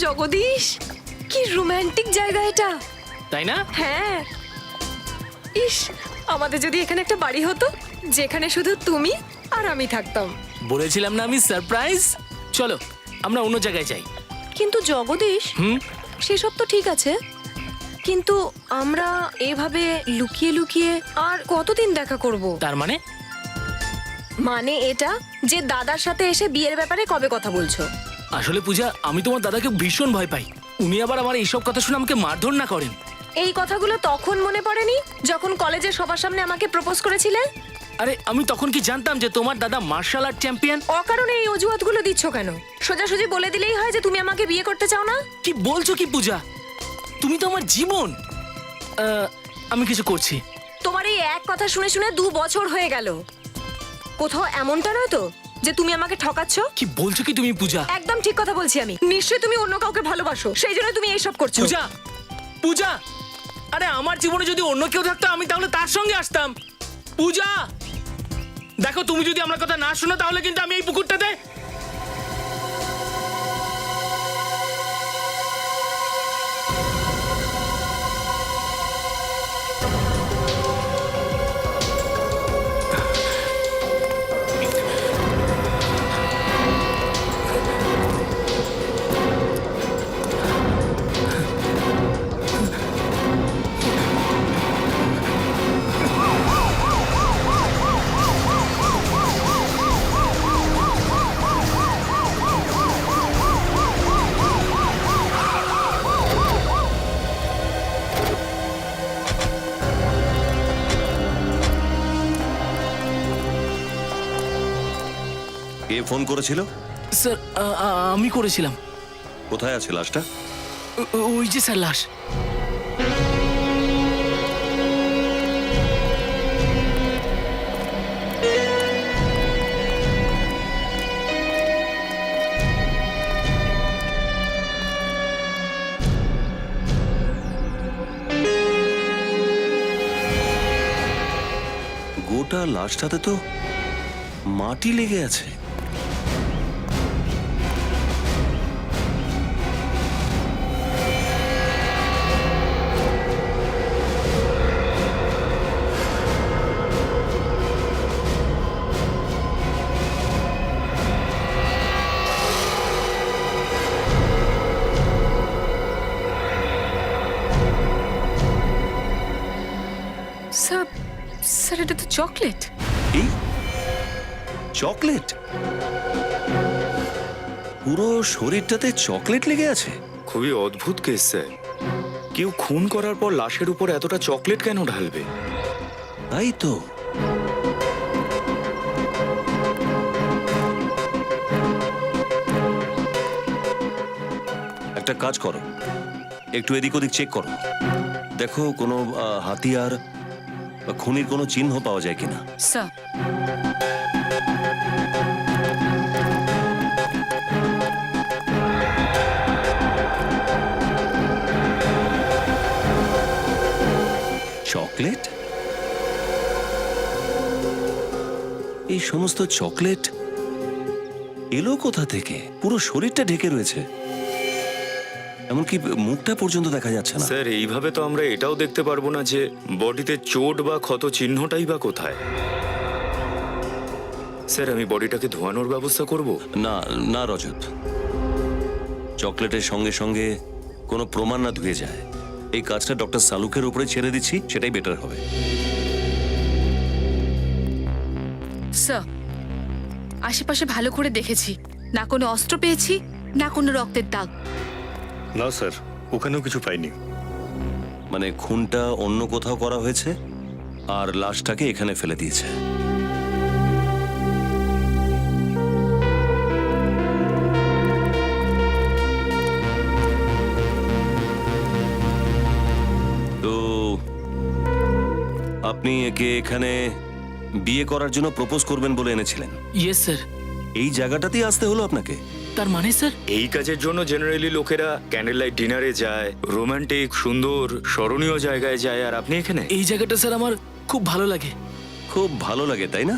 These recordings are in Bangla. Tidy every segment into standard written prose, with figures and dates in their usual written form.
জগদীশ, কি রোমান্টিক জায়গা এটা, তাই না? হ্যাঁ। ইস, আমাদের যদি এখানে একটা বাড়ি হতো যেখানে শুধু তুমি আর আমি থাকতাম। বলেছিলাম না আমি সারপ্রাইজ। চলো আমরা অন্য জায়গায় যাই। কিন্তু জগদীশ, সেসব তো ঠিক আছে, কিন্তু আমরা এভাবে লুকিয়ে লুকিয়ে আর কতদিন দেখা করব? তার মানে? মানে এটা যে দাদার সাথে এসে বিয়ের ব্যাপারে কবে কথা বলছো? আসলে পূজা, আমি তোমার দাদাকে ভীষণ ভয় পাই। উনি আবার আমার এইসব কথা শুনে আমাকে মারধর না করেন। এই কথাগুলো তখন মনে পড়েনি যখন কলেজে সবার সামনে আমাকে প্রপোজ করেছিলে? আরে আমি তখন কি জানতাম যে তোমার দাদা মার্শাল আর্ট চ্যাম্পিয়ন? অকারণে এই অজুহাতগুলো দিচ্ছ কেন? সোজাসুজি বলে দিলেই হয় যে তুমি আমাকে বিয়ে করতে চাও না। কি বলছো কি পূজা? তুমি তো আমার জীবন। আমি কিছু করছি। তোমার এই এক কথা শুনে শুনে 2 বছর হয়ে গেল। কোথাও এমনটা নয় তো যে তুমি আমাকে ঠকাচ্ছ? কি বলছো কি তুমি পূজা? একদম ঠিক কথা বলছি আমি। নিশ্চয়ই তুমি অন্য কাউকে ভালোবাসো, সেই জন্য তুমি এইসব করছো। পূজা, পূজা, আরে আমার জীবনে যদি অন্য কেউ থাকতো আমি তাহলে তার সঙ্গে আসতাম। পূজা, দেখো তুমি যদি আমার কথা না শোনো তাহলে কিন্তু আমি এই পুকুরটাতে। কে ফোন করেছিল? স্যার, আমি করেছিলাম। কোথায় আছে লাশটা? ওই যে স্যার লাশ। গোটা লাশটাতে তো মাটি লেগে আছে। স্যার, স্যার এটা তো চকলেট। এই চকলেট? পুরো শরীরটাতে চকলেট লেগে আছে। খুবই অদ্ভুত কেস স্যার। কেউ খুন করার পর লাশের উপর এতটা চকলেট কেন ঢালবে? তাই তো। একটা কাজ করো, একটু এদিক ওদিক চেক করো, দেখো কোনো হাতিয়ার বা খুনির কোনো চিহ্ন পাওয়া যায় কিনা। Sir, chocolate? এই সমস্ত চকলেট এলো কোথা থেকে? পুরো শরীরটা ঢেকে রয়েছে, এমনকি মুখটা পর্যন্ত দেখা যাচ্ছে না। স্যার এইভাবে তো আমরা এটাও দেখতে পারবো না যে বডিতে চোট বা ক্ষত চিহ্নটাই বা কোথায়। স্যার আমি বডিটাকে ধোয়ানোর ব্যবস্থা করব। না না রজত, চকলেটের সঙ্গে সঙ্গে কোনো প্রমাণ না ধুয়ে যায়, এই কাজটা ডক্টর সালুকের উপরে ছেড়ে দিচ্ছি, সেটাই বেটার হবে। স্যার, আশেপাশে ভালো করে দেখেছি, না কোনো অস্ত্র পেয়েছি না কোনো রক্তের দাগ। না স্যার, ওখানেও কিছু পাইনি। মানে খুনটা অন্য কোথাও করা হয়েছে আর লাশটাকে এখানে ফেলে দিয়েছে। তো আপনি একে এখানে বিয়ে করার জন্য প্রপোজ করবেন বলে এনেছিলেন? Yes sir. এই জায়গাটাতেই আসতে হলো আপনাকে? তার মানে স্যার? এই কাজের জন্য জেনারেলি লোকেরা ক্যান্ডেল লাইট ডিনারে যায়, রোমান্টিক সুন্দর স্মরণীয় জায়গায় যায়, আর আপনি এখানে? এই জায়গাটা স্যার আমার খুব ভালো লাগে। খুব ভালো লাগে তাই না?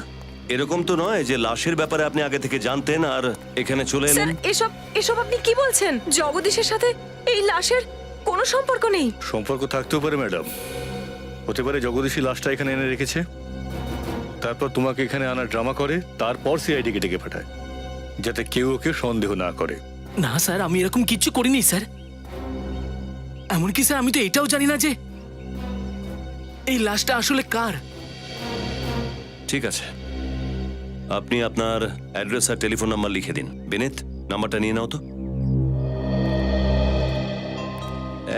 এরকম তো নয় যে লাশের ব্যাপারে আপনি আগে থেকে জানতেন আর এখানে চলে স্যার এলেন। এসব এসব আপনি কি বলছেন? জগদীশের সাথে এই লাশের কোনো সম্পর্ক নেই। সম্পর্ক থাকতেও পারে ম্যাডাম। হতে পারে জগদীশী লাশটা এখানে এনে রেখেছে, তারপর তোমাকে এখানে আনার ড্রামা করে, তারপর সিআইডিকে ডেকে পাঠায় যাতে কেউ ওকে সন্দেহ না করে। না স্যার, আমি এরকম কিচ্ছু করিনি স্যার। এমনকি স্যার আমি তো এটাও জানি না যে এই লাশটা আসলে কার। ঠিক আছে, আপনি আপনার অ্যাড্রেস আর টেলিফোন নাম্বার লিখে দিন। বিনীত, নাম্বারটা নিয়ে নাও তো।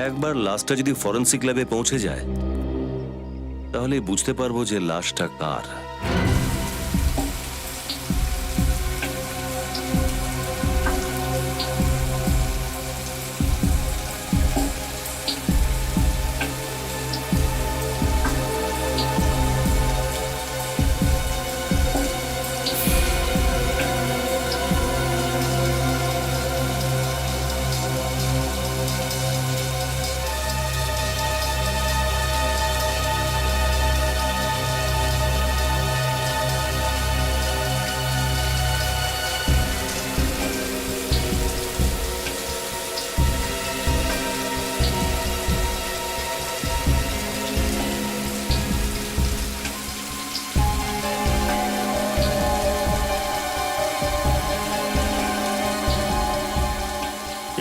একবার লাশটা যদি ফরেনসিক ল্যাবে পৌঁছে যায় তাহলে বুঝতে পারবো যে লাশটা কার।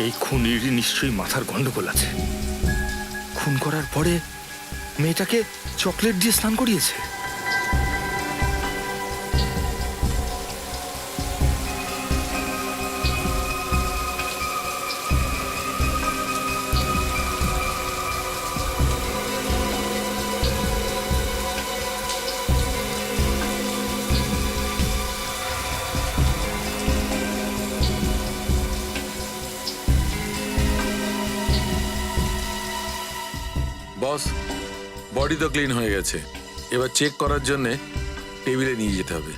এই খুনির নিশ্চয়ই মাথার গন্ডগোল আছে। খুন করার পরে মেয়েটাকে চকলেট দিয়ে স্নান করিয়েছে। বস, বডি তো ক্লিন হয়ে গেছে, এবার চেক করার জন্য টেবিলে নিয়ে যেতে হবে।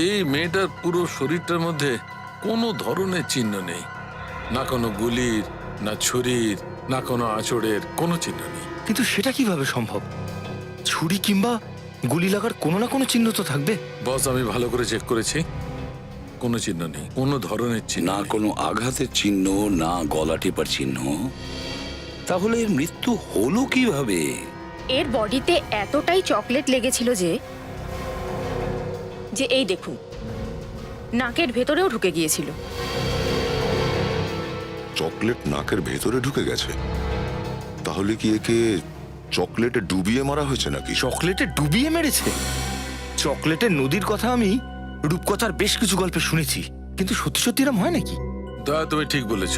এই মেয়েটার পুরো শরীরটার মধ্যে কোনো ধরনের চিহ্ন নেই, না কোনো গুলির, না ছুরির, না কোনো আঁচড়ের, কোনো চিহ্ন নেই। কিন্তু সেটা কিভাবে সম্ভব? ছুরি কিংবা গুলি লাগার কোনো না কোনো চিহ্ন তো থাকবে। বস, আমি ভালো করে চেক করেছি, কোনো চিহ্ন নেই, কোনো ধরনের চিহ্ন না নেই। কোনো আঘাতের চিহ্ন, না গলা টেপার চিহ্ন। তাহলে এর মৃত্যু হলো কিভাবে? এর বডিতে এতটাই চকলেট লেগেছিল যে যে এই দেখুন, নাকের ভেতরেও ঢুকে গিয়েছিল। চকলেট নাকের ভেতরে ঢুকে গেছে? তাহলে কি একে চকলেটে ডুবিয়ে মারা হয়েছে নাকি? চকলেটে ডুবিয়ে মেরেছে? চকলেটের নদীর কথা আমি রূপকথার বেশ কিছু গল্পে শুনেছি, কিন্তু সত্যি সত্যি এরম হয় নাকি? দাদা, তুমি ঠিক বলেছ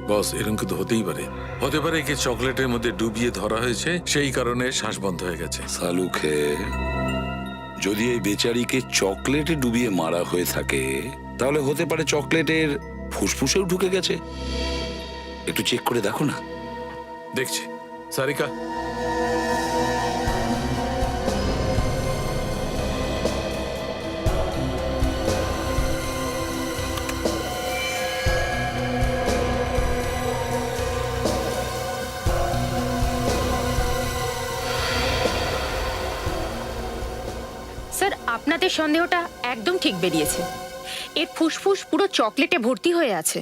বস, এরকম কিন্তু হতেই পারে। হতে পারে একে চকলেটের মধ্যে ডুবিয়ে ধরা হয়েছে, সেই কারণে শ্বাস বন্ধ হয়ে গেছে। সালুখে, যদি এই বেচারিকে চকলেটে ডুবিয়ে মারা হয়ে থাকে তাহলে হতে পারে চকলেটের ফুসফুসেও ঢুকে গেছে। একটু চেক করে দেখো না। দেখছি। সারিকা, স্যার, আপনাদের সন্দেহটা একদম ঠিক বেরিয়েছে। এর ফুসফুস পুরো চকলেটে ভর্তি হয়ে আছে।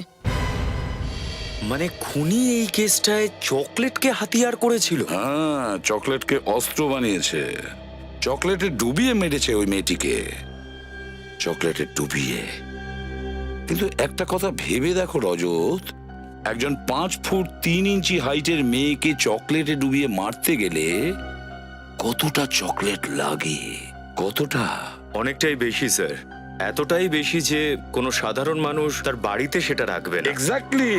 মানে খুনি এই কেসটায় চকলেটকে হাতিয়ার করেছিল? হ্যাঁ, চকলেটকে অস্ত্র বানিয়েছে। চকলেটে ডুবিয়ে মেরেছে ওই মেয়েটিকে, চকলেটে ডুবিয়ে। কিন্তু একটা কথা ভেবে দেখো রজত, একজন 5 ফুট 3 ইঞ্চি হাইটের মেয়েকে চকলেটে ডুবিয়ে মারতে গেলে কতটা চকলেট লাগে, কতটা? অনেকটাই বেশি স্যার, এতটাই বেশি যে কোনো সাধারণ মানুষ তার বাড়িতে সেটা রাখবে না। এক্স্যাক্টলি।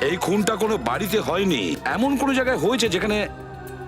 এই খুনটা কোনো বাড়িতে হয়নি, এমন কোনো জায়গায় হয়েছে যেখানে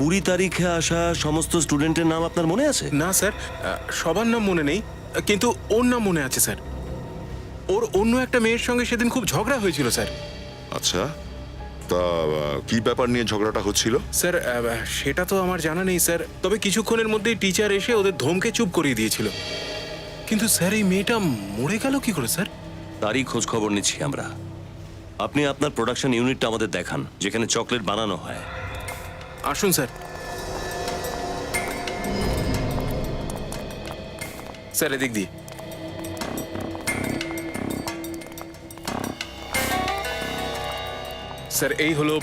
20 তারিখে আসা সমস্ত স্টুডেন্টের নাম আপনার মনে আছে? না স্যার, সবার নাম মনে নেই, কিন্তু ওর নাম মনে আছে স্যার। ওর অন্য একটা মেয়ের সঙ্গে সেদিন খুব ঝগড়া হয়েছিল স্যার। আচ্ছা, তা কি ব্যাপার নিয়ে ঝগড়াটা হচ্ছিল? স্যার সেটা তো আমার জানা নেই স্যার, তবে কিছুক্ষণের মধ্যেই টিচার এসে ওদের ধমকে চুপ করিয়ে দিয়েছিল। কিন্তু স্যার এই মেয়েটা মরে গেল কি করে স্যার? তারই খোঁজ খবর নিচ্ছি আমরা। আপনি আপনার প্রোডাকশন ইউনিটটা আমাদের দেখান, যেখানে চকলেট বানানো হয়। আসুন স্যার। স্যার এদিক দিয়ে। স্যার এই হলো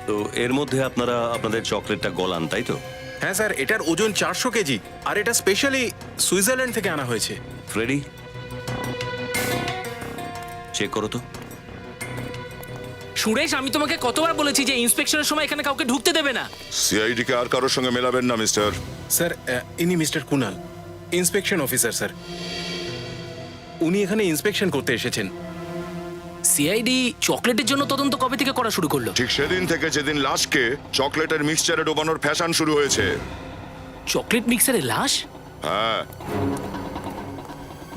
তো এর মধ্যে আপনারা আপনাদের চকলেটটা গলান, তাই তো? হ্যাঁ স্যার, এটার ওজন 400 কেজি, আর এটা স্পেশালি সুইজারল্যান্ড থেকে আনা হয়েছে। ফ্রেডি, চেক করো তো। সুরেশ, আমি তোমাকে কতবার বলেছি যে ইন্সপেকশনের সময় এখানে কাউকে ঢুকতে দেবে না। সিআইডি কে আর কারোর সঙ্গে মেলাবেন না মিস্টার। স্যার ইনি mister Kunal, inspection officer sir. উনি এখানে ইন্সপেকশন করতে এসেছেন। সিআইডি চকলেটের জন্য তদন্ত কবে থেকে করা শুরু করলো? ঠিক সেদিন থেকে যেদিন লাশকে চকলেটের মিক্সচারে ডোবানোর ফ্যাশন শুরু হয়েছে। চকলেট মিক্সারে লাশ? হ্যাঁ।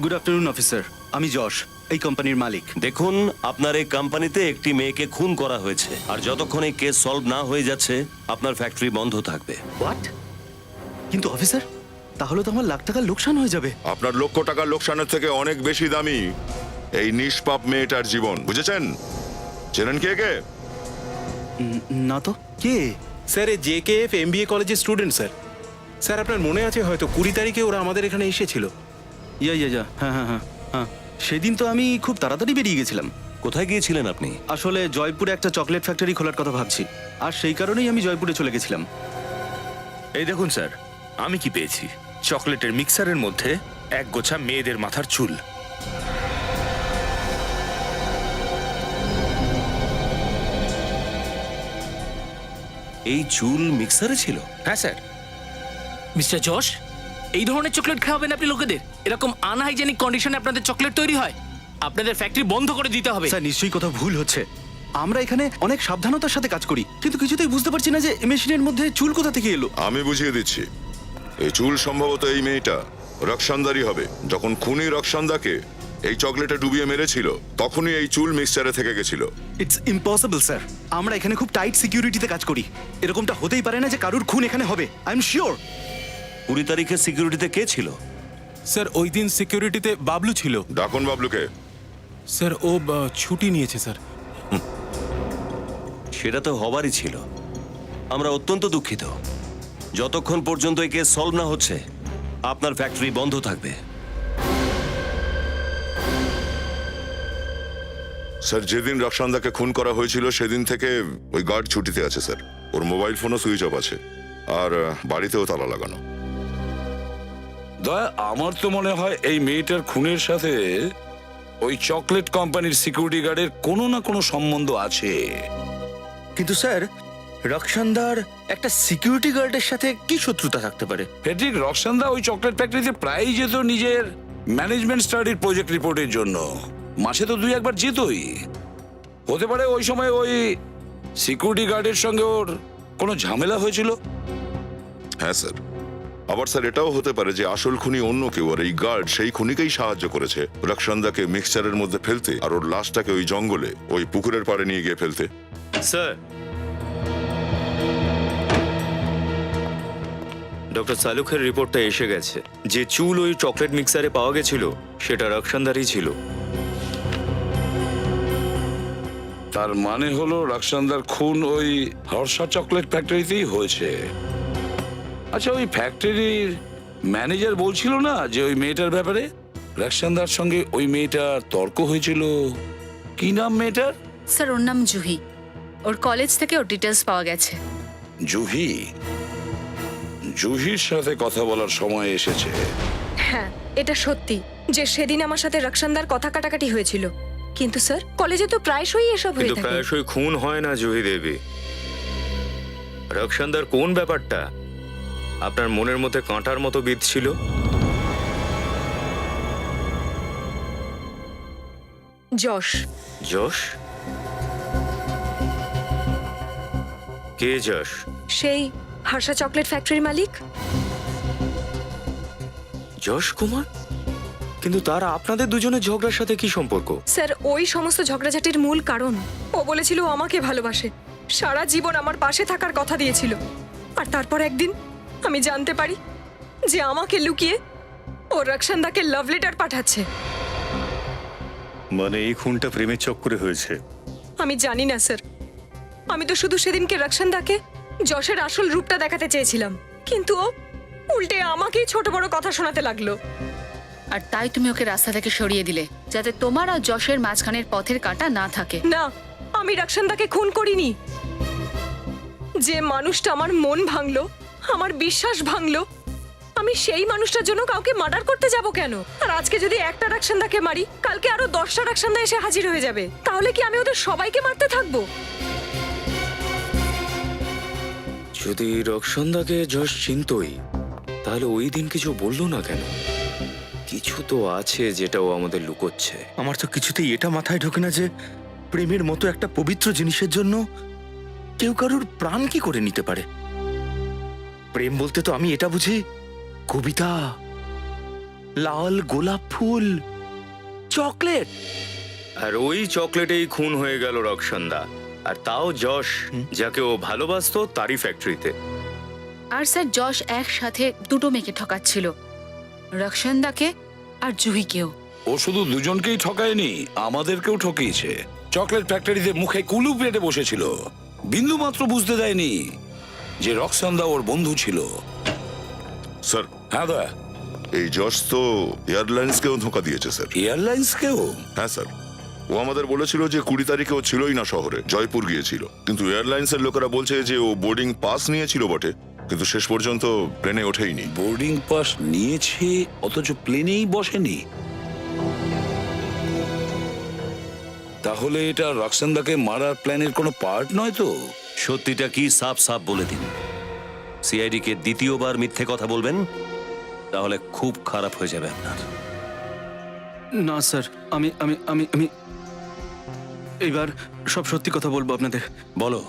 গুড আফটারনুন অফিসার, আমি যশ, এই কোম্পানির মালিক। দেখুন, আপনার এই কোম্পানিতে একটি মেয়েকে খুন করা হয়েছে, আর যতক্ষণ এই কেস সলভ না হয়ে যাচ্ছে আপনার ফ্যাক্টরি বন্ধ থাকবে। হোয়াট? কিন্তু অফিসার, তাহলে তো আমার লাখ টাকার লোকসান হয়ে যাবে। আপনার লক্ষ টাকার লোকসানের থেকে অনেক বেশি দামি এই নিষ্পাপ মেয়েটার জীবন, বুঝেছেন? চেনেন কে কে? না তো, কে? স্যার এ জেকেএফ এমবিএ কলেজের স্টুডেন্ট স্যার। স্যার আপনার মনে আছে হয়তো 20 তারিখে ওরা আমাদের এখানে এসেছিল। ইয়া, হ্যাঁ হ্যাঁ হ্যাঁ হ্যাঁ। সেদিন তো আমি খুব তাড়াতাড়ি বেরিয়ে গেছিলাম। কোথায় গিয়েছিলেন আপনি? আসলে জয়পুরে একটা চকলেট ফ্যাক্টরি খোলার কথা ভাবছি, আর সেই কারণেই আমি জয়পুরে চলে গেছিলাম। এই দেখুন স্যার, আমি কি পেয়েছি। চকলেটের মিক্সারের মধ্যে এক গোছা মেয়েদের মাথার চুল। এই চুল মিক্সারে ছিল? হ্যাঁ স্যার। মিস্টার যশ, এই ধরনের চকলেট খাওয়াবেন আপনি লোকেদের? এরকম আনহাইজেনিক কন্ডিশনে আপনাদের চকলেট তৈরি হয়? আপনাদের ফ্যাক্টরি বন্ধ করে দিতে হবে। স্যার নিশ্চয়ই কোথাও ভুল হচ্ছে। আমরা এখানে অনেক সাবধানতার সাথে কাজ করি, কিন্তু কিছুতেই বুঝতে পারছি না যে মেশিনের মধ্যে চুল কোথা থেকে এলো। আমি বুঝিয়ে দিচ্ছি। এই চুল সম্ভবত এই মেয়েটা রক্ষান্দারই হবে। যখন খুনি রক্ষান্দাকে এই চকলেটে ডুবিয়ে মেরেছিল, তখনই এই চুল মিক্সচারে থেকে গেছিল। ইটস ইম্পসিবল স্যার, আমরা এখানে খুব টাইট সিকিউরিটিতে কাজ করি। এরকমটা হতেই পারে না যে কারুর খুন এখানে হবে। I am sure. 20 তারিখে সিকিউরিটিতে কে ছিল? স্যার ওই দিন সিকিউরিটিতে বাবলু ছিল। ডাকুন বাবলুকে। স্যার ও ছুটি নিয়েছে স্যার। সেটা তো হবারই ছিল। আমরা অত্যন্ত দুঃখিত। যতক্ষণ পর্যন্ত এই কেস সলভ না হচ্ছে আপনার ফ্যাক্টরি বন্ধ থাকবে। স্যার যেদিন রক্ষান্দাকে খুন করা হয়েছিল সেদিন থেকে ওই গার্ড ছুটিতে আছে স্যার। ওর মোবাইল ফোনও সুইচ অফ আছে, আর বাড়িতেও তালা লাগানো। দয়া, আমার তো মনে হয় এই মেয়েটার খুনের সাথে ওই চকলেট কোম্পানির সিকিউরিটি গার্ডের কোনো না কোনো সম্বন্ধ আছে। কিন্তু স্যার, রক্ষান্দার একটা সিকিউরিটি গার্ডের সাথে কি শত্রুতা থাকতে পারে? ফেডরিক রক্সান্দা ওই চকলেট ফ্যাক্টরিতে প্রায়ই যেত নিজের ম্যানেজমেন্ট স্টাডির প্রজেক্ট রিপোর্টের জন্য। মাসে তো 2-1 যেতই। হতে পারে ওই সময় ওই সিকিউরিটি গার্ডের সঙ্গে ওর কোনো ঝামেলা হয়েছিল। হ্যাঁ স্যার। আবার স্যার এটাও হতে পারে যে আসল খুনি অন্য কেউ, আর এই গার্ড সেই খুনিকেই সাহায্য করেছে রক্ষান্দাকে মিক্সচারের মধ্যে ফেলতে, আর ওর লাশটাকে ওই জঙ্গলে ওই পুকুরের পাড়ে নিয়ে গিয়ে ফেলতে। স্যার, ডক্টর সালুখের রিপোর্টটা এসে গেছে। যে চুল ওই চকলেট মিক্সারে পাওয়া গেছিল সেটা রক্ষান্দারই ছিল। তার মানে হলো রক্সান্দার খুন ওই হর্ষা চকলেট ফ্যাক্টরিতেই হয়েছে। আচ্ছা, ওই ফ্যাক্টরির ম্যানেজার বলছিল না যে ওই মেয়েটার ব্যাপারে রক্সান্দার সঙ্গে ওই মেয়েটার তর্ক হয়েছিল? কি নাম মেয়েটার? স্যার ওর নাম জুহি। ওর কলেজ থেকে ওর ডিটেলস পাওয়া গেছে। জুহি? জুহির সাথে কথা বলার সময় এসেছে। হ্যাঁ, এটা সত্যি যে সেদিন আমার সাথে রক্ষান্দার কথা কাটাকাটি হয়েছিল। কিন্তু স্যার কলেজে তো প্রায়শই এসব হয়ে কিন্তু থাকে। প্রায়শই খুন হয় না জুহি দেবী। রক্ষান্দার কোন ব্যাপারটা আপনার মনের মধ্যে কাঁটার মতো বিঁধছিল? যশ। যশ? কে যশ? সেই হার্ষা চকলেট ফ্যাক্টরির মালিক। যশ কুমার? কিন্তু তার আপনাদের দুজনের ঝগড়ার সাথে কি সম্পর্ক? স্যার, ওই সমস্ত ঝগড়াঝাটির মূল কারণ ও বলেছিল ও আমাকে ভালোবাসে, সারা জীবন আমার পাশে থাকার কথা দিয়েছিল। আর তারপর একদিন আমি জানতে পারি যে আমাকে লুকিয়ে ও রক্ষান্দাকে লাভ লেটার পাঠাচ্ছে। মানে এই খুনটা প্রেমের চক্করে হয়েছে? আমি জানি না স্যার, আমি তো শুধু সেদিনকে রক্ষান্দাকে যশের আসল রূপটা দেখাতে চেয়েছিলাম, কিন্তু ও উল্টে আমাকেই ছোট বড় কথা শোনাতে লাগলো। আর তাই তুমি ওকে রাস্তা থেকে সরিয়ে দিলে, যাতে তোমার আর যশের মাঝখানের পথের কাঁটা না থাকে। না, আমি রক্ষান্দাকে খুন করিনি। যে মানুষটা আমার মন ভাঙলো, আমার বিশ্বাস ভাঙলো, আমি সেই মানুষটার জন্য কাউকে মার্ডার করতে যাব কেন? আর আজকে যদি একটা রক্ষান্দাকে মারি, কালকে আরো 10টা রক্ষান্দা এসে হাজির হয়ে যাবে। তাহলে কি আমি ওদের সবাইকে মারতে থাকবো? যদি রক্ষন্দাকে যশ চিনতই, তাহলে ওই দিন কিছু বললো না কেন? কিছু তো আছে যেটা ও আমাদের লুকোচ্ছে। আমার তো কিছুতেই এটা মাথায় ঢোকে না যে প্রেমের মতো একটা পবিত্র জিনিসের জন্য কেউ কারোর প্রাণ কি করে নিতে পারে। প্রেম বলতে তো আমি এটা বুঝি কবিতা, লাল গোলাপ ফুল, চকলেট। আর ওই চকলেটেই খুন হয়ে গেল রক্ষন্দা, আর তাও যশ, যাকে ও ভালোবাসতো তারই ফ্যাক্টরিতে। আর স্যার, যশ একসাথে দুটো মেয়েকে ঠকাচ্ছিল, রক্ষান্দাকে আর জুহিকেও। ও শুধু দুজনকেই ঠকায়নি, আমাদেরকেও ঠকিয়েছে। চকলেট ফ্যাক্টরিতে মুখে কুলু পেটে বসেছিল, বিন্দু মাত্র বুঝতে দেয়নি যে রক্সান্দা ওর বন্ধু ছিল। স্যার, হ্যাঁ দা, এই যশ তো এয়ারলাইন্সকেও ধোঁকা দিয়েছে স্যার। এয়ারলাইন্সকেও? হ্যাঁ স্যার, ও আমাদের বলেছিল যে 20 তারিখে ও ছিলই না শহরে, জয়পুর গিয়েছিল। কিন্তু এয়ারলাইন্সের লোকেরা বলছে যে ও বোর্ডিং পাস নিয়েছিল বটে, কিন্তু শেষ পর্যন্ত প্লেনে ওঠেইনি। বোর্ডিং পাস নিয়েছে অথচ প্লেনেই বসেনি? তাহলে এটা রক্সান্দাকে মারার প্ল্যানের কোনো পার্ট নয় তো? সত্যিটা কি সাফ সাফ বলে দিন। সিআইডি কে দ্বিতীয়বার মিথ্যে কথা বলবেন, তাহলে খুব খারাপ হয়ে যাবে আপনার। না স্যার, আমি আমি আমি আমি এইবার সব সত্যি কথা বলবো আপনাদের। বলো।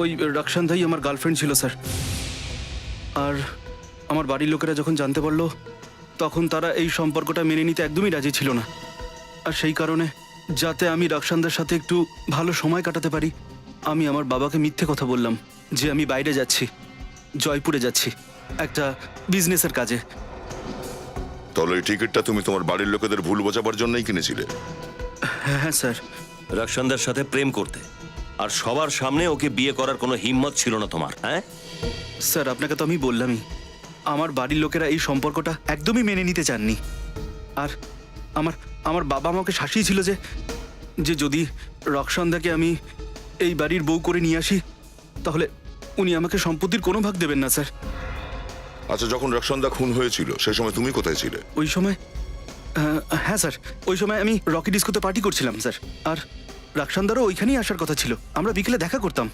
ওই রক্ষান্ধাই আমার গার্লফ্রেন্ড ছিল স্যার। আর আমার বাড়ির লোকেরা যখন জানতে পারলো, তখন তারা এই সম্পর্কটা মেনে নিতে একদমই রাজি ছিল না। আর সেই কারণে, যাতে আমি রক্ষান্ধার সাথে একটু ভালো সময় কাটাতে পারি, আমি আমার বাবাকে মিথ্যে কথা বললাম যে আমি বাইরে যাচ্ছি, জয়পুরে যাচ্ছি একটা বিজনেসের কাজে। তাহলে এই টিকিটটা তুমি তোমার বাড়ির লোকেদের ভুল বোঝাবার জন্যই কিনেছিলে? হ্যাঁ স্যার। রক্ষান্দার সাথে প্রেম করতে, আর সবার সামনে ওকে বিয়ে করার কোনো হিম্মত ছিল না তোমার? হ্যাঁ স্যার, আপনাকে তো আমি বললামই, আমার বাড়ির লোকেরা এই সম্পর্কটা একদমই মেনে নিতে চাননি। আর আমার আমার বাবা আমাকে শাসিয়েছিল যে যে যদি রক্ষান্দাকে আমি এই বাড়ির বউ করে নিয়ে আসি, তাহলে উনি আমাকে সম্পত্তির কোনো ভাগ দেবেন না স্যার। আচ্ছা, যখন রক্ষান্দা খুন হয়েছিল সেই সময় তুমি কোথায় ছিলে? ওই সময় হ্যাঁ স্যার, ওই সময় আমি রকি ডিস্কোতে পার্টি করছিলাম স্যার। আর রক্ষান্দারও ওইখানেই আসার কথা ছিল, আমরা বিকেলে দেখা করতাম,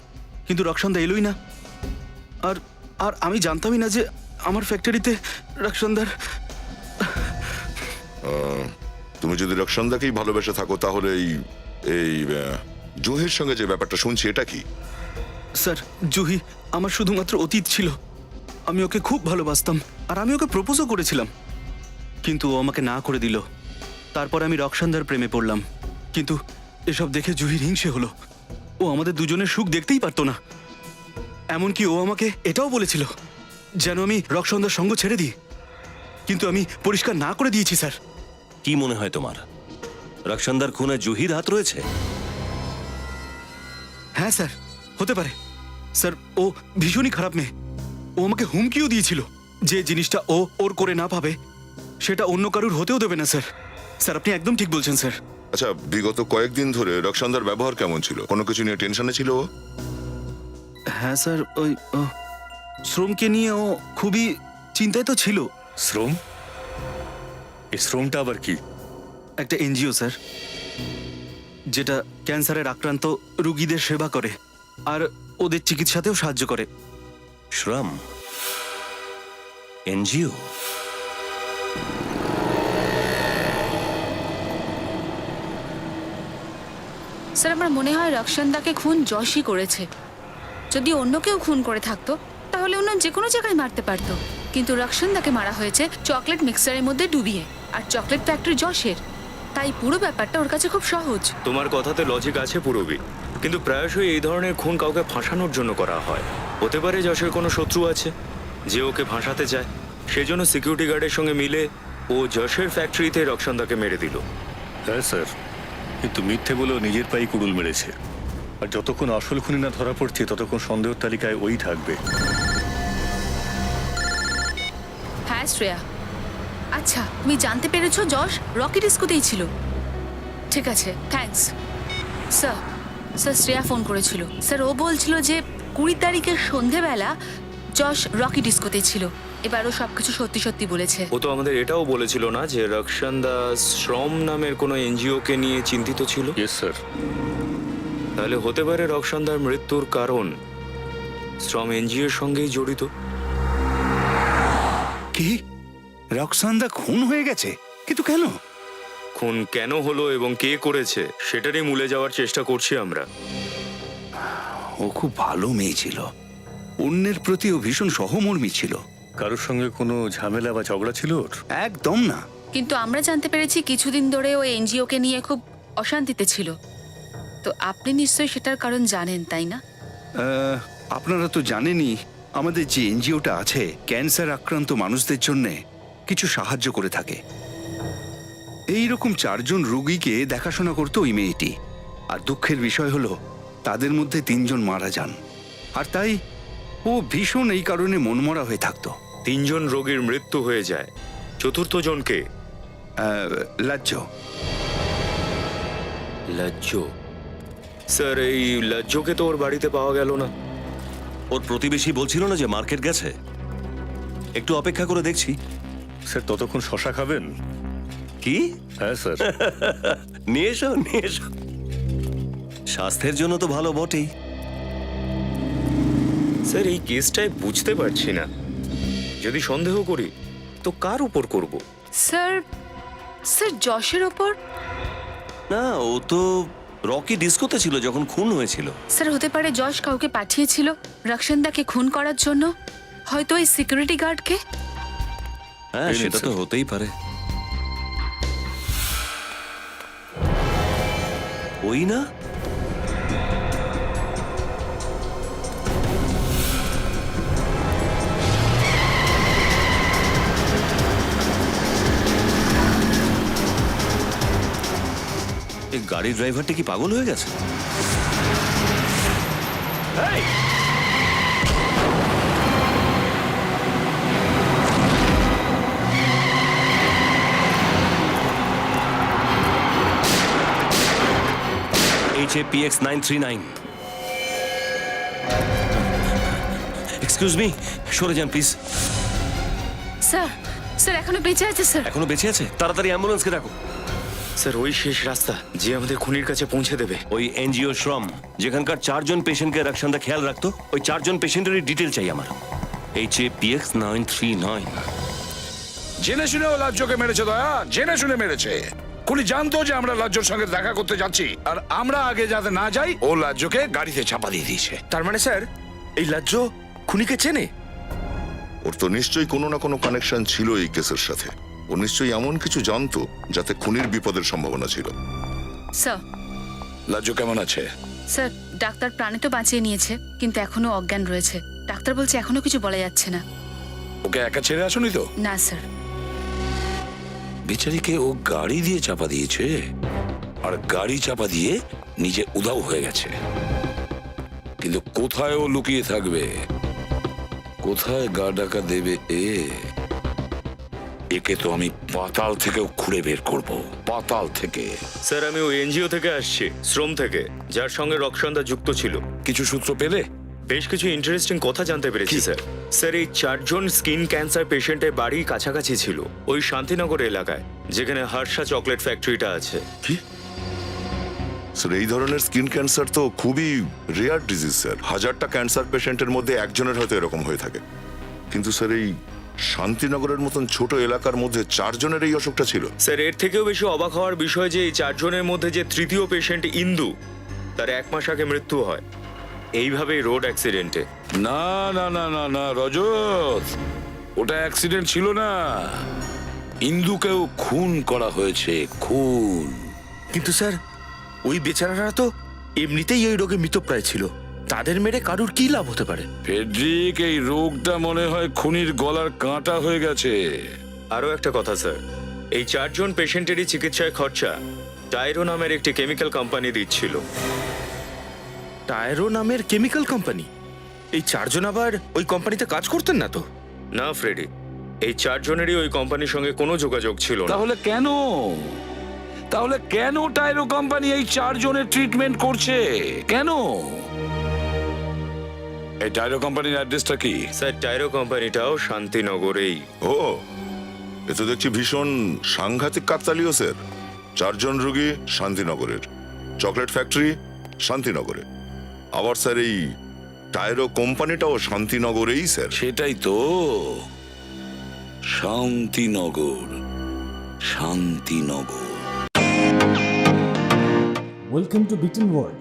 কিন্তু রক্ষান্দা এলোই না। আর আর আমি জানতামই না যে আমার ফ্যাক্টরিতে রক্ষান্দার। তুমি যদি রক্ষান্দাকেই ভালোবেসে থাকো, তাহলে এই এই জুহির সঙ্গে যে ব্যাপারটা শুনছি, এটা কি? স্যার, জুহি আমার শুধুমাত্র অতীত ছিল। আমি ওকে খুব ভালোবাসতাম, আর আমি ওকে প্রপোজও করেছিলাম, কিন্তু ও আমাকে না করে দিল। তারপর আমি রক্ষান্দার প্রেমে পড়লাম, কিন্তু এসব দেখে জুহির হিংসে হলো। ও আমাদের দুজনের সুখ দেখতেই পারতো না। এমনকি ও আমাকে এটাও বলেছিল যেন আমি রক্ষান্দার সঙ্গ ছেড়ে দিই, কিন্তু আমি পরিষ্কার না করে দিয়েছি স্যার। কি মনে হয় তোমার, রক্ষান্দার খুনে জুহির হাত রয়েছে? হ্যাঁ স্যার, হতে পারে স্যার। ও ভীষণই খারাপ মেয়ে। ও আমাকে হুমকিও দিয়েছিল যে জিনিসটা ও ওর করে না পাবে, সেটা অন্য কারুর হতেও দেবে না স্যার। স্যার, আপনি একদম ঠিক বলছেন স্যার। আচ্ছা, বিগত কয়েকদিন ধরে রক্ষান্দার ব্যবহার কেমন ছিল? কোনো কিছু নিয়ে টেনশনে ছিল ও? হ্যাঁ স্যার, ওই শ্রমকে নিয়ে ও খুবই চিন্তায় তো ছিল। শ্রম? এই শ্রমটা আবার কি? একটা এনজিও স্যার, যেটা ক্যান্সারের আক্রান্ত রোগীদের সেবা করে আর ওদের চিকিৎসাতেও সাহায্য করে। শ্রম এনজিও? স্যার, আমার মনে হয় রক্ষান্দাকে খুন যশই করেছে। যদি অন্য কেউ খুন করে থাকতো তাহলে অন্য যে কোনো জায়গায় মারতে পারতো, কিন্তু রক্ষণদাকে মারা হয়েছে চকলেট মিক্সারের মধ্যে ডুবিয়ে, আর চকলেট ফ্যাক্টরি যশের, তাই পুরো ব্যাপারটা ওর কাছে খুব সহজ। তোমার কথাতে লজিক আছে পুরবি, কিন্তু প্রায়শই এই ধরনের খুন কাউকে ফাঁসানোর জন্য করা হয়। হতে পারে যশের কোনো শত্রু আছে যে ওকে ফাঁসাতে চায়, সেজন্য সিকিউরিটি গার্ডের সঙ্গে মিলে ও যশের ফ্যাক্টরিতে রক্ষণদাকে মেরে দিল। হ্যাঁ স্যার, কিন্তু মিথ্যে বলেও নিজের পায়ে কুড়ুল মেরেছে। আর যতক্ষণ আসল খুনি না ধরা পড়ছে ততক্ষণ সন্দেহের তালিকায় ওই থাকবে। হ্যাঁ শ্রেয়া, আচ্ছা তুমি জানতে পেরেছো যশ রকি ডিস্কোতেই ছিল। ঠিক আছে, thanks. Sir sir Shreya phone করেছিল স্যার, ও বলছিল যে 20 তারিখের সন্ধেবেলা যশ রকি ডিস্কোতে ছিল। এবারও সবকিছু সত্যি সত্যি বলেছে। ও তো আমাদের এটাও বলেছিল না যে রক্ষণদা শ্রম নামের কোনো এনজিও কে নিয়ে চিন্তিত ছিল? Yes sir. তাহলে হতে পারে রক্ষণদার মৃত্যুর কারণ শ্রম এনজিওর সঙ্গেই জড়িত। কি রক্সান্দা খুন হয়ে গেছে? কিন্তু কেন? খুন কেন হলো এবং কে করেছে সেটারই মূলে যাওয়ার চেষ্টা করছি আমরা। ও খুব ভালো মেয়ে ছিল, অন্যের প্রতি ও ভীষণ সহমর্মী ছিল। কারোর সঙ্গে কোনো ঝামেলা বা ঝগড়া ছিল ওর? একদম না। কিন্তু আমরা জানতে পেরেছি কিছুদিন ধরে ও এনজিওকে নিয়ে খুব অশান্তিতে ছিল। তো আপনি নিশ্চয়ই সেটার কারণ জানেন, তাই না? আপনারা তো জানেনই আমাদের যে এনজিওটা আছে ক্যান্সার আক্রান্ত মানুষদের জন্য কিছু সাহায্য করে থাকে। এই রকম 4 জন রোগীকে দেখাশোনা করতো ওই মেয়েটি। আর দুঃখের বিষয় হলো তাদের মধ্যে 3 জন মারা যান। আর তাই ও ভীষণ এই কারণে মনমরা হয়ে থাকতো। 3 জন রোগীর মৃত্যু হয়ে যায়, চতুর্থ জনকে? লাজ্জ। লাজ্জ? স্যার এই লাজ্জকে তো ওর বাড়িতে পাওয়া গেল না। ওর প্রতিবেশী বলছিল না যে মার্কেট গেছে। একটু অপেক্ষা করে দেখছি। স্যার ততক্ষণ শশা খাবেন? কি? হ্যাঁ স্যার। নিয়ে এসো, নিয়ে এসো। স্বাস্থ্যের জন্য তো ভালো বটেই। স্যার এই কেসটায় বুঝতে পারছি না, যদি সন্দেহ করি তো কার উপর করব? স্যার স্যার যশের ওপর? না, ও তো রকি ডিস্কোতে ছিল যখন খুন হয়েছিল। স্যার হতে পারে যশ কাউকে পাঠিয়েছিল রক্ষণদাকে খুন করার জন্য, হয়তো এই সিকিউরিটি গার্ডকে। হ্যাঁ, সেটা তো হতেই পারে। ওই না? এই গাড়ির ড্রাইভারটা কি পাগল হয়ে গেছে? HAPX 939। এক্সকিউজ মি, সরে যান প্লিজ। স্যার স্যার এখনো বেঁচে আছে স্যার। এখনো বেঁচে আছে? তাড়াতাড়ি অ্যাম্বুলেন্সকে ডাকো। স্যার ওই শেষ রাস্তা যে আমাদের খুনির কাছে পৌঁছে দেবে। ওই এনজিও শ্রম যেখানকার 4 জন পেশেন্টকে রক্ষণদা খেয়াল রাখতো, ওই 4 জন পেশেন্টেরই ডিটেল চাই আমার। HAPX 939। জেনে শুনে ও লাজ্জকে মেরেছে দয়া, জেনে শুনে মেরেছে। খুনি জানতো যে আমরা লাজ্জর সঙ্গে দেখা করতে যাচ্ছি, আর আমরা আগে যাতে না যাই ও লাজ্জকে গাড়িতে চাপা দিয়ে দিয়েছে। তার মানে স্যার এই লাজ্জ খুনিকে চেনে? ওর তো নিশ্চয়ই কোনো না কোনো কানেকশন ছিল এই কেসের সাথে। ও নিশ্চয়ই এমন কিছু জানতো যাতে খুনির বিপদের সম্ভাবনা ছিল। স্যার লাজ্জ কেমন আছে? স্যার ডাক্তার প্রাণে তো বাঁচিয়ে নিয়েছে, কিন্তু এখনো অজ্ঞান রয়েছে। ডাক্তার বলছে এখনো কিছু বলা যাচ্ছে না। ওকে একা ছেড়ে আসুনি তো? না স্যার। বেচারিকে ও গাড়ি দিয়ে চাপা দিয়েছে, আর গাড়ি চাপা দিয়ে নিজে উধাও হয়ে গেছে। কিন্তু কোথায় ও লুকিয়ে থাকবে, কোথায় গা ডাকা দেবে একে তো আমি পাতাল থেকেও খুঁড়ে বের করব, পাতাল থেকে। স্যার আমি ওই এনজিও থেকে আসছি, শ্রম থেকে, যার সঙ্গে রক্ষণদা যুক্ত ছিল। কিছু সূত্র পেলে? বেশ কিছু ইন্টারেস্টিং কথা জানতে পেরেছি স্যার। স্যার এই 4 জন স্কিন ক্যান্সার পেশেন্টের বাড়ি কাছাকাছি ছিল, ওই শান্তিনগর এলাকায় যেখানে হর্ষা চকলেট ফ্যাক্টরিটা আছে। কি স্যার, এই ধরনের স্কিন ক্যান্সার তো খুবই রেয়ার ডিজিজ স্যার। 1000টা ক্যান্সার পেশেন্টের মধ্যে একজনের হয়তো এরকম হয়ে থাকে। কিন্তু স্যার এই শান্তিনগরের মতন ছোট এলাকার মধ্যে 4 জনের এই অসুখটা ছিল। স্যার এর থেকেও বেশি অবাক হওয়ার বিষয় যে এই 4 জনের মধ্যে যে তৃতীয় পেশেন্ট ইন্দু, তার 1 মাস আগে মৃত্যু হয়। এইভাবেই রোড অ্যাক্সিডেন্টে। না না না না না রজত, ওটা অ্যাক্সিডেন্ট ছিল না, ইন্দুকেও খুন করা হয়েছে, খুন। কিন্তু স্যার ওই বেচারারা তো এমনিতেই ওই রোগে মৃতপ্রায় ছিল, তাদের মেরে কারুর কি লাভ হতে পারে? ফেডরিক, এই রোগটা মনে হয় খুনির গলার কাঁটা হয়ে গেছে। আরও একটা কথা স্যার, এই 4 জন পেশেন্টেরই চিকিৎসায় খরচা টাইরো নামের একটি কেমিক্যাল কোম্পানি দিচ্ছিল। টায়রো নামের কেমিক্যাল কোম্পানি? এই 4 জন আবার ওই কোম্পানিতে কাজ করতেন না তো? না ফ্রেডি, এই 4 জনেরই ওই কোম্পানির সঙ্গে কোনো যোগাযোগ ছিল না। তাহলে কেন, তাহলে কেন টাইরো কোম্পানি এই 4 জনের ট্রিটমেন্ট করছে? কেন? এই টাইরো কোম্পানির অ্যাড্রেসটা কি? স্যার, টাইরো কোম্পানিটাও শান্তিনগরেই। ও, এ তো দেখছি ভীষণ সাংঘাতিক কাকতালীয় স্যার। 4 জন রোগী শান্তিনগরের, চকলেট ফ্যাক্টরি শান্তিনগরে, আবার স্যার এই টায়রো কোম্পানিটাও শান্তিনগরেই স্যার। সেটাই তো, Shantinagar, Shantinagar. Welcome to beaten world.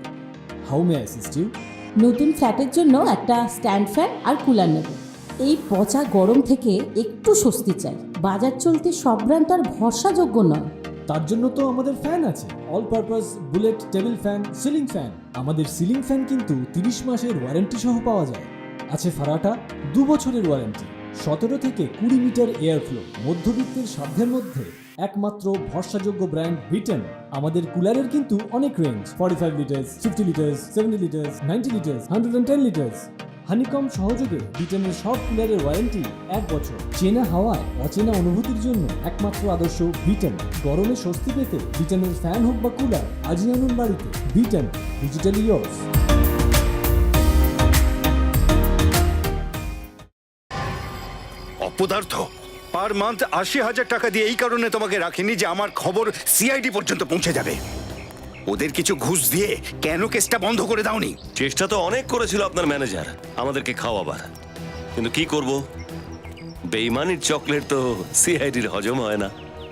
How may I assist you? নতুন ফ্ল্যাটের জন্য একটা স্ট্যান্ড ফ্যান আর কুলার নেব। এই পচা গরম থেকে একটু স্বস্তি চাই। বাজার চলতে সব ব্র্যান্ড আর ভরসাযোগ্য নয়। তার জন্য তো আমাদের ফ্যান আছে, all purpose bullet table fan, ceiling fan. আমাদের সিলিং ফ্যান কিন্তু 30 মাসের ওয়ারেন্টি সহ পাওয়া যায়। আছে ফারাটা 2 বছরের ওয়ারেন্টি, 17 থেকে 20 মিটার এয়ার ফ্লো, মধ্যবিত্তের সাধ্যের মধ্যে একমাত্র ভরসাযোগ্য ব্র্যান্ড বিটেন। আমাদের কুলারের কিন্তু অনেক range, 45 litres, 50 litres, 70 litres, 90 litres, 110 litres. Honeycomb সহযোগে বিটেনের সব কুলারের ওয়ারেন্টি 1 বছর। চেনা হাওয়ায় অচেনা অনুভূতির জন্য একমাত্র আদর্শ বিটেন। গরমে স্বস্তি পেতে বিটেনের ফ্যান হোক বা কুলার, আজই আনুন বাড়িতে। Beaten, digitally yours. অপদার্থ, পার মান্থ 80,000 টাকা দিয়ে এই কারণে তোমাকে রাখিনি যে আমার খবর সিআইডি পর্যন্ত পৌঁছে যাবে। ওদের কিছু ঘুষ দিয়ে কেন কেসটা বন্ধ করে দাওনি? চেষ্টা তো অনেক করেছিল আপনার ম্যানেজার আমাদেরকে খাওয়াবার, কিন্তু কি করব, বেইমানির চকলেট তো সিআইডির হজম হয় না।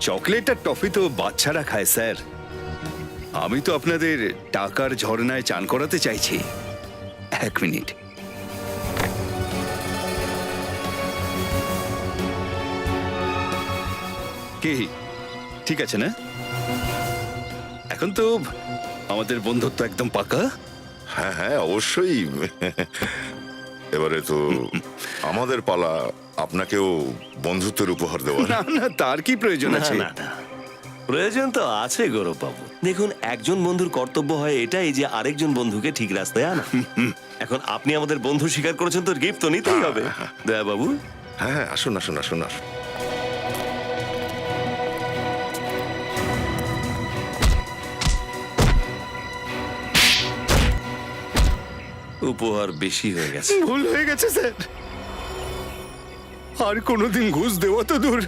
চকলেট আর টফি তো বাচ্চারা খায় স্যার। আমি তো আপনাদের টাকার ঝর্ণায় চান করাতে চাইছি। 1 মিনিট। কি ঠিক আছে না? এখন তো আমাদের বন্ধুত্ব একদম পাকা। হ্যাঁ হ্যাঁ অবশ্যই। এবারে তো আমাদের পালা আপনাকেও বন্ধুত্বের উপহার দেওয়ার। না না, তার কি প্রয়োজন না আছে? না না, প্রয়োজন তো আছে গৌরব বাবু। দেখুন, একজন বন্ধুর কর্তব্য হয় এটাই যে আরেকজন বন্ধুকে ঠিক রাস্তায় আনা। এখন আপনি আমাদের বন্ধু স্বীকার করেছেন, তো গিফট তো নিতেই হবে। দয়া বাবু। হ্যাঁ হ্যাঁ, আসুন আসুন আসুন আসুন। উপহার বেশি হয়ে গেছে। ভুল হয়ে গেছে স্যার, আর কোনোদিন ঘুষ দেওয়া তো দূর,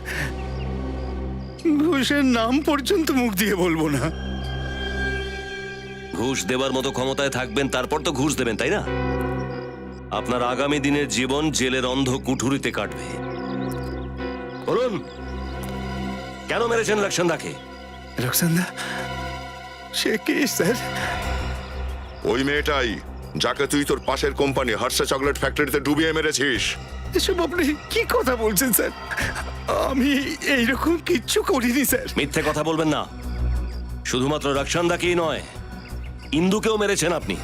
ঘুষের নাম পর্যন্ত মুখ দিয়ে বলবো না। ঘুষ দেবার মতো ক্ষমতায় থাকবেন, তারপর তো ঘুষ দেবেন, তাই না? আপনার আগামী দিনের জীবন জেলের অন্ধ কুঠুরিতে কাটবে। বলুন, কেন মেরেছেন রক্ষণদাকে? রক্সান্দা, সে কি স্যার? ওই মেয়েটাই যাকে তুই তোর পাশের কোম্পানি হর্ষা চকলেট ফ্যাক্টরিতে ডুবিয়ে মেরেছিস। এসব আপনি কি কথা বলছেন স্যার? আমি এইরকম কিচ্ছু করিনি স্যার। মিথ্যে কথা বলবেন না। শুধুমাত্র রক্ষণদাকেই নয়, ইন্দুকেও মেরেছেন আপনি।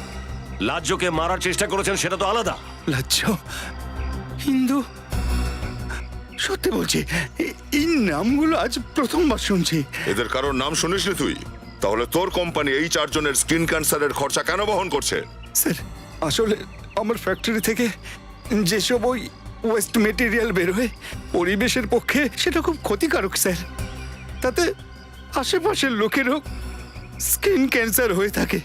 লাজ্জকে মারার চেষ্টা করেছেন, সেটা তো আলাদা। লাজ্জ, হিন্দু, সত্যি বলছি এই নামগুলো আজ প্রথমবার শুনছি। এদের কারোর নাম শুনিসনি তুই? তাহলে তোর কোম্পানি এই 4 জনের স্কিন ক্যান্সারের খরচা কেন বহন করছে? স্যার, আসলে আমার ফ্যাক্টরি থেকে যেসব ওই ওয়েস্ট মেটেরিয়াল বেরোয় পরিবেশের পক্ষে সেটা খুব ক্ষতিকারক স্যার। তাতে আশেপাশের লোকেরও স্কিন ক্যান্সার হয়ে থাকে।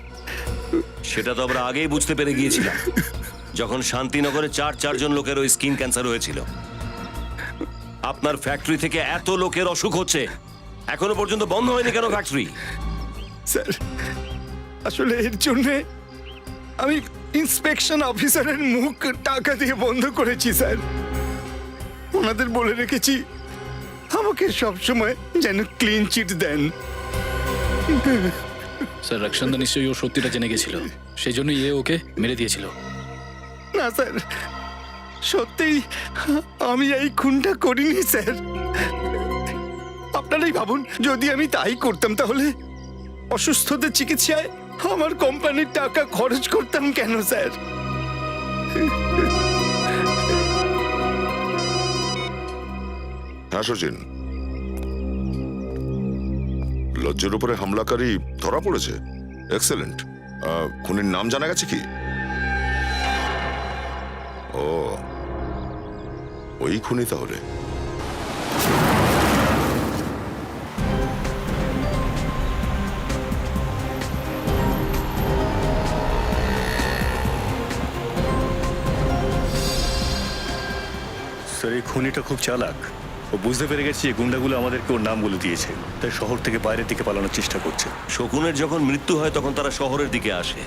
সেটা তো আমরা আগেই বুঝতে পেরে গিয়েছিলাম, যখন শান্তিনগরে 4 জন লোকের ওই স্কিন ক্যান্সার হয়েছিল। আপনার ফ্যাক্টরি থেকে এত লোকের অসুখ হচ্ছে, এখনো পর্যন্ত বন্ধ হয়নি কেন ফ্যাক্টরি? স্যার, আসলে এর জন্য আমি ইন্সপেকশন অফিসারের মুখ টাকা দিয়ে বন্ধ করেছি স্যার। ওনাদের বলে রেখেছি আমাকে সবসময় যেন ক্লিন চিট দেন। স্যার রক্ষান্দা নিশ্চয়ই ও সত্যিটা জেনে গেছিল, সেই জন্যই এ ওকে মেরে দিয়েছিল। না স্যার, সত্যিই আমি এই খুনটা করিনি স্যার। আপনারাই ভাবুন, যদি আমি তাই করতাম তাহলে অসুস্থতার চিকিৎসায় আমার কোম্পানির টাকা খরচ করতাম কেন স্যার? হ্যাঁ সচিন, লজ্জের উপরে হামলাকারী ধরা পড়েছে। এক্সেলেন্ট। খুনির নাম জানা গেছে কি? ও, ওই খুনি তাহলে। স্যার, এই খুনিটা খুব চালাক। ও বুঝতে পেরে গেছে যে গুন্ডাগুলো আমাদেরকে ওর নাম বলে দিয়েছে, তাই শহর থেকে বাইরের দিকে পালানোর চেষ্টা করছে। শকুনের যখন মৃত্যু হয় তখন তারা শহরের দিকে আসে,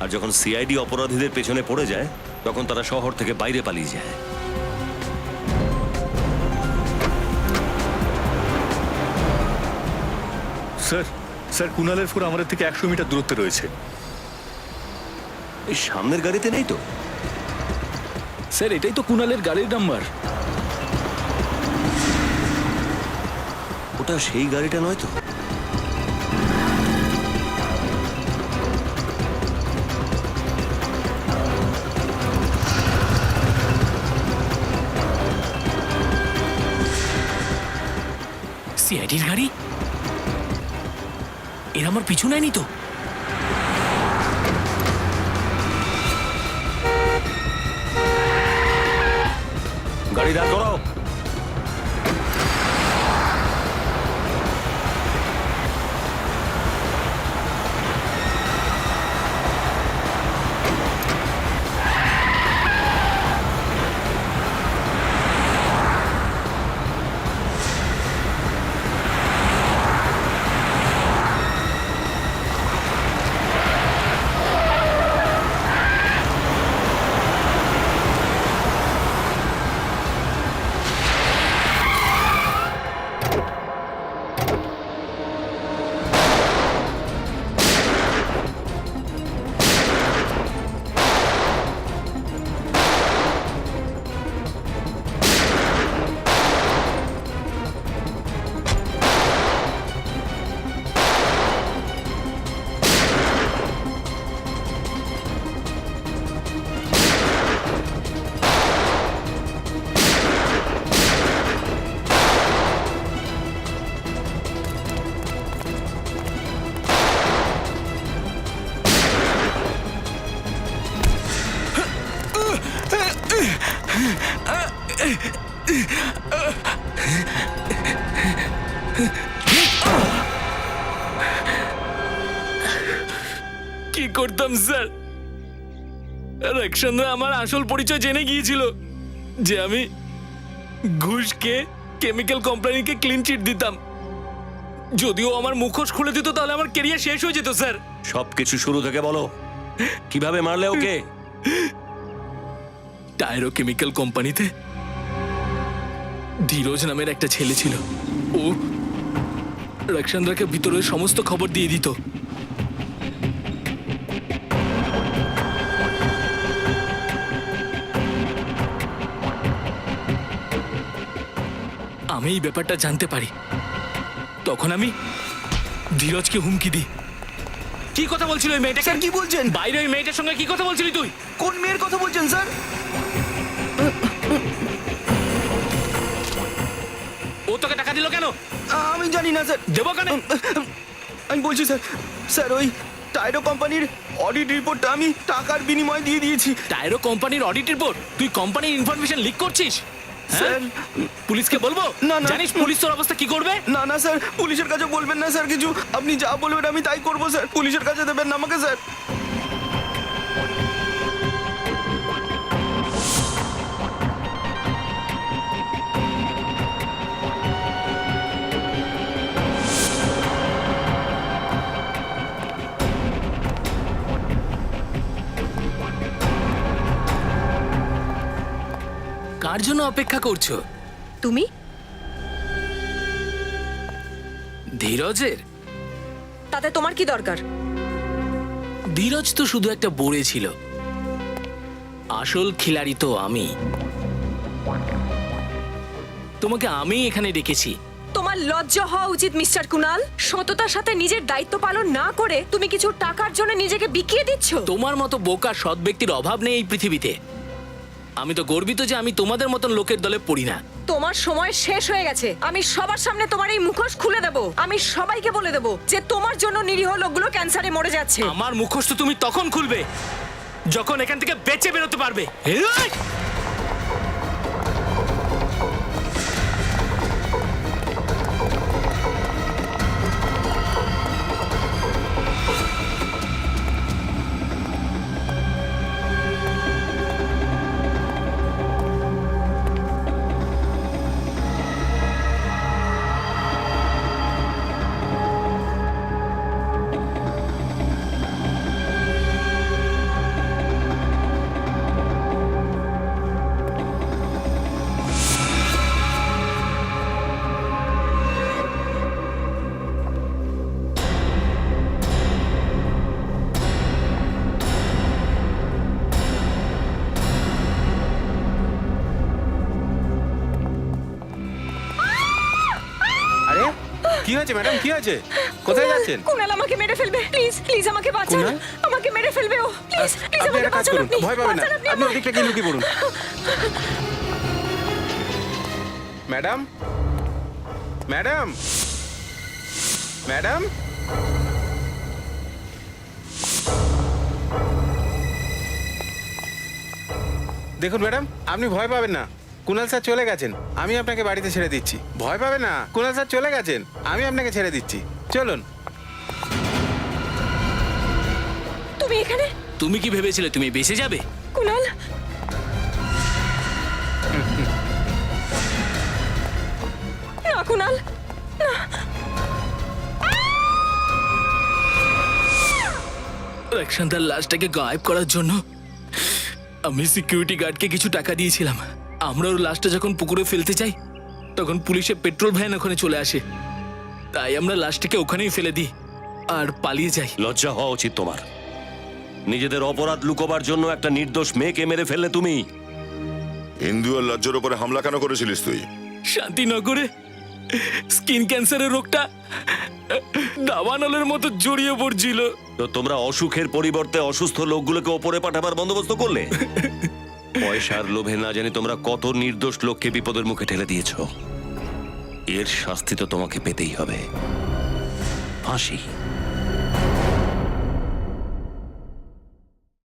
আর যখন সিআইডি অপরাধীদের পেছনে পড়ে যায় তখন তারা শহর থেকে বাইরে পালিয়ে যায়। স্যার, স্যার কুনালের ফোর আমাদের থেকে 100 মিটার দূরত্বে রয়েছে। এই সামনের গাড়িতে নেই তো? স্যার এটাই তো কুনালের গাড়ির নাম্বার। ওটা সেই গাড়িটা নয় তো? সিআইডির গাড়ি? এর আমার পিছু নেয়নি তো? গাড়ি দাঁড় করাও। কি করতাম স্যার? রক্ষান্দা আমার আসল পরিচয় জেনে গিয়েছিল যে আমি ঘুষকে কেমিক্যাল কোম্পানিকে ক্লিন চিট দিতাম। যদিও আমার মুখোশ খুলে দিত তাহলে আমার ক্যারিয়ার শেষ হয়ে যেত স্যার। সবকিছু শুরু থেকে বলো, কিভাবে মারলে ওকে? টায়রো কেমিক্যাল কোম্পানিতে ধীরজ নামের একটা ছেলে ছিল। ও রক্ষান্দাকে ভিতরের সমস্ত খবর দিয়ে দিত। আমি এই ব্যাপারটা জানতে পারি, তখন আমি ধীরজকে হুমকি দিই। কি কথা বলছিল ওই মেয়েটা? স্যার কি বলছেন? বাইরে ওই মেয়েটার সঙ্গে কি কথা বলছিলি তুই? কোন মেয়ের কথা বলছেন স্যার? ও তোকে টাকা দিল কেন? আমি জানি না স্যার। দেবো কেন? আমি বলছি স্যার, স্যার ওই টাইরো কোম্পানির অডিট রিপোর্টটা আমি টাকার বিনিময়ে দিয়ে দিয়েছি। টায়রো কোম্পানির অডিট রিপোর্ট? তুই কোম্পানির ইনফরমেশন লিক করছিস? স্যার পুলিশকে বলবো? না না, জানিস পুলিশ তোর অবস্থা কি করবে? না না স্যার, পুলিশের কাছে বলবেন না স্যার কিছু। আপনি যা বলবেন আমি তাই করবো স্যার। পুলিশের কাছে দেবেন না আমাকে স্যার। কার জন্য অপেক্ষা করছো? তুমি? ধীরজের? তাতে তোমার কি দরকার? ধীরজ তো শুধু একটা বোড়ে ছিল, আসল খিলাড়ি তো আমি। তোমাকে আমি এখানে ডেকেছি। তোমার লজ্জা হওয়া উচিত মিস্টার কুনাল। সততার সাথে নিজের দায়িত্ব পালন না করে তুমি কিছু টাকার জন্য নিজেকে বিকিয়ে দিচ্ছ। তোমার মতো বোকা সৎ ব্যক্তির অভাব নেই এই পৃথিবীতে। আমি তো গর্বিত যে আমি তোমাদের মতন লোকের দলে পড়ি না। তোমার সময় শেষ হয়ে গেছে। আমি সবার সামনে তোমার এই মুখোশ খুলে দেব। আমি সবাইকে বলে দেব যে তোমার জন্য নিরীহ লোকগুলো ক্যান্সারে মরে যাচ্ছে। আমার মুখোশ তো তুমি তখন খুলবে যখন এখান থেকে বেঁচে বেরোতে পারবে। আরে কি হয়েছে ম্যাডাম, কি হয়েছে? কোথায় যাচ্ছেন? কুনাল আমাকে মেরে ফেলবে। প্লিজ প্লিজ আমাকে বাঁচান। কুনাল? আমাকে মেরে ফেলবে ও। প্লিজ প্লিজ আপনি আমাকে একটা কাজ বাঁচান। করুন, আপনি ভয় পাবেন না। বাঁচান, আপনি আমাকে। ওদিকটা গিয়ে লুকিয়ে পড়ুন। ম্যাডাম, ম্যাডাম, ম্যাডাম, দেখুন ম্যাডাম, আপনি ভয় পাবেন না। কুনাল স্যার চলে গেছেন, আমি আপনাকে বাড়িতে ছেড়ে দিচ্ছি। ভয় পাবেন না, কুনাল স্যার চলে গেছেন, আমি আপনাকে ছেড়ে দিচ্ছি। চলুন। তুমি এখানে? তুমি কি ভেবেছিলে তুমি বেঁচে যাবে? কুনাল, না কুনাল, না। রক্ষান্তার লাশটাকে গায়েব করার জন্য আমি সিকিউরিটি গার্ডকে কিছু টাকা দিয়েছিলাম। আমরা ওর লাশটা যখন পুকুরে ফেলতে চাই তখন পুলিশের পেট্রোল ভ্যান ওখানে চলে আসে, তাই আমরা লাশটাকে ওখানেই ফেলে দিই আর পালিয়ে যাই। লজ্জা হওয়া উচিত তোমার। নিজেদের অপরাধ লুকোবার জন্য একটা নির্দোষ মেয়েকে মেরে ফেললে তুমি। ইন্দু আর লজ্জার উপরে হামলা কেন করেছিলিস তুই? শান্তিনগরে স্কিন ক্যান্সারের রোগটা দাবানলের মতো জড়িয়ে পড়ছিল। তো তোমরা অসুখের পরিবর্তে অসুস্থ লোকগুলোকে ওপরে পাঠাবার বন্দোবস্ত করলে। পয়সার লোভে না জানি তোমরা কত নির্দোষ লোককে বিপদের মুখে ঠেলে দিয়েছ। এর শাস্তি তো তোমাকে পেতেই হবে, ফাঁসি।